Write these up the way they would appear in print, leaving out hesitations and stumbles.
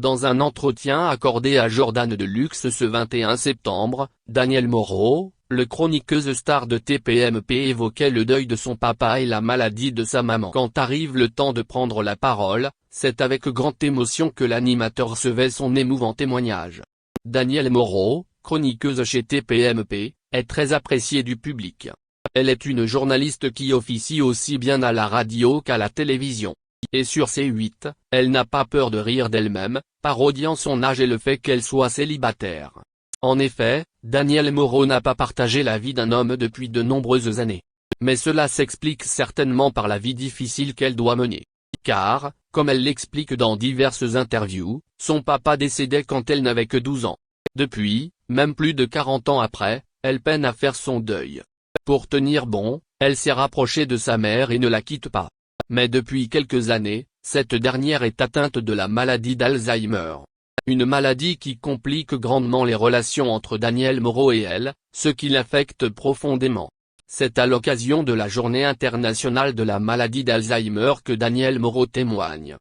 Dans un entretien accordé à Jordan Deluxe ce 21 septembre, Danielle Moreau, le chroniqueuse star de TPMP évoquait le deuil de son papa et la maladie de sa maman. Quand arrive le temps de prendre la parole, c'est avec grande émotion que l'animateur recevait son émouvant témoignage. Danielle Moreau, chroniqueuse chez TPMP, est très appréciée du public. Elle est une journaliste qui officie aussi bien à la radio qu'à la télévision. Et sur C8, elle n'a pas peur de rire d'elle-même, parodiant son âge et le fait qu'elle soit célibataire. En effet, Danielle Moreau n'a pas partagé la vie d'un homme depuis de nombreuses années. Mais cela s'explique certainement par la vie difficile qu'elle doit mener. Car, comme elle l'explique dans diverses interviews, son papa décédait quand elle n'avait que 12 ans. Depuis, même plus de 40 ans après, elle peine à faire son deuil. Pour tenir bon, elle s'est rapprochée de sa mère et ne la quitte pas. Mais depuis quelques années, cette dernière est atteinte de la maladie d'Alzheimer. Une maladie qui complique grandement les relations entre Danielle Moreau et elle, ce qui l'affecte profondément. C'est à l'occasion de la Journée internationale de la maladie d'Alzheimer que Danielle Moreau témoigne.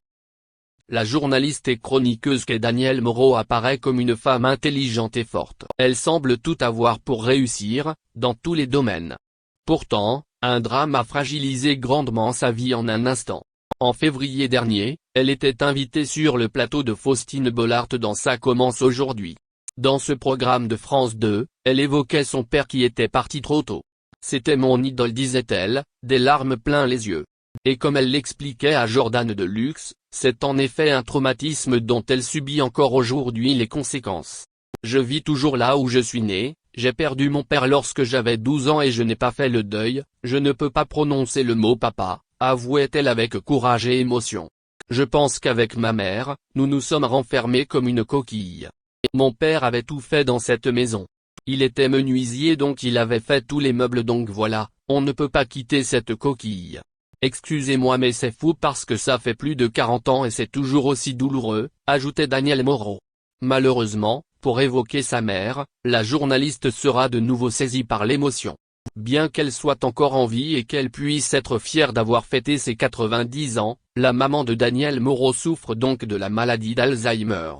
La journaliste et chroniqueuse qu'est Danielle Moreau apparaît comme une femme intelligente et forte. Elle semble tout avoir pour réussir, dans tous les domaines. Pourtant, un drame a fragilisé grandement sa vie en un instant. En février dernier, elle était invitée sur le plateau de Faustine Bollard dans Ça commence aujourd'hui. Dans ce programme de France 2, elle évoquait son père qui était parti trop tôt. C'était mon idole, disait-elle, des larmes plein les yeux. Et comme elle l'expliquait à Jordan Deluxe, c'est en effet un traumatisme dont elle subit encore aujourd'hui les conséquences. Je vis toujours là où je suis né, j'ai perdu mon père lorsque j'avais 12 ans et je n'ai pas fait le deuil, je ne peux pas prononcer le mot papa, avouait-elle avec courage et émotion. Je pense qu'avec ma mère, nous nous sommes renfermés comme une coquille. Mon père avait tout fait dans cette maison. Il était menuisier donc il avait fait tous les meubles donc voilà, on ne peut pas quitter cette coquille. Excusez-moi mais c'est fou parce que ça fait plus de 40 ans et c'est toujours aussi douloureux, ajoutait Danielle Moreau. Malheureusement, pour évoquer sa mère, la journaliste sera de nouveau saisie par l'émotion. Bien qu'elle soit encore en vie et qu'elle puisse être fière d'avoir fêté ses 90 ans, la maman de Danielle Moreau souffre donc de la maladie d'Alzheimer.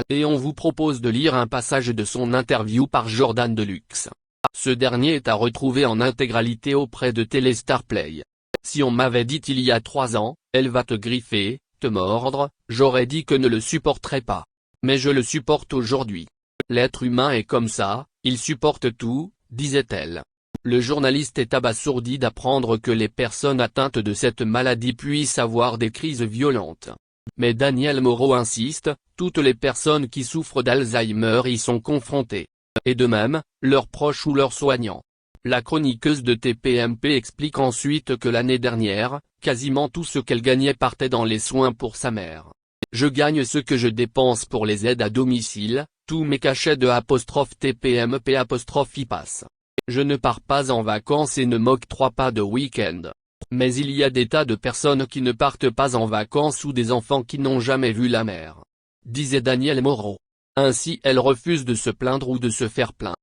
Et on vous propose de lire un passage de son interview par Jordan Deluxe. Ce dernier est à retrouver en intégralité auprès de Téléstar Play. Si on m'avait dit il y a 3 ans, elle va te griffer, te mordre, j'aurais dit que ne le supporterais pas. Mais je le supporte aujourd'hui. L'être humain est comme ça, il supporte tout, disait-elle. Le journaliste est abasourdi d'apprendre que les personnes atteintes de cette maladie puissent avoir des crises violentes. Mais Danielle Moreau insiste, toutes les personnes qui souffrent d'Alzheimer y sont confrontées. Et de même, leurs proches ou leurs soignants. La chroniqueuse de TPMP explique ensuite que l'année dernière, quasiment tout ce qu'elle gagnait partait dans les soins pour sa mère. Je gagne ce que je dépense pour les aides à domicile, tous mes cachets de ''TPMP'' y passent. Je ne pars pas en vacances et ne m'octroie pas de week-end. Mais il y a des tas de personnes qui ne partent pas en vacances ou des enfants qui n'ont jamais vu la mer. Disait Danielle Moreau. Ainsi elle refuse de se plaindre ou de se faire plaindre.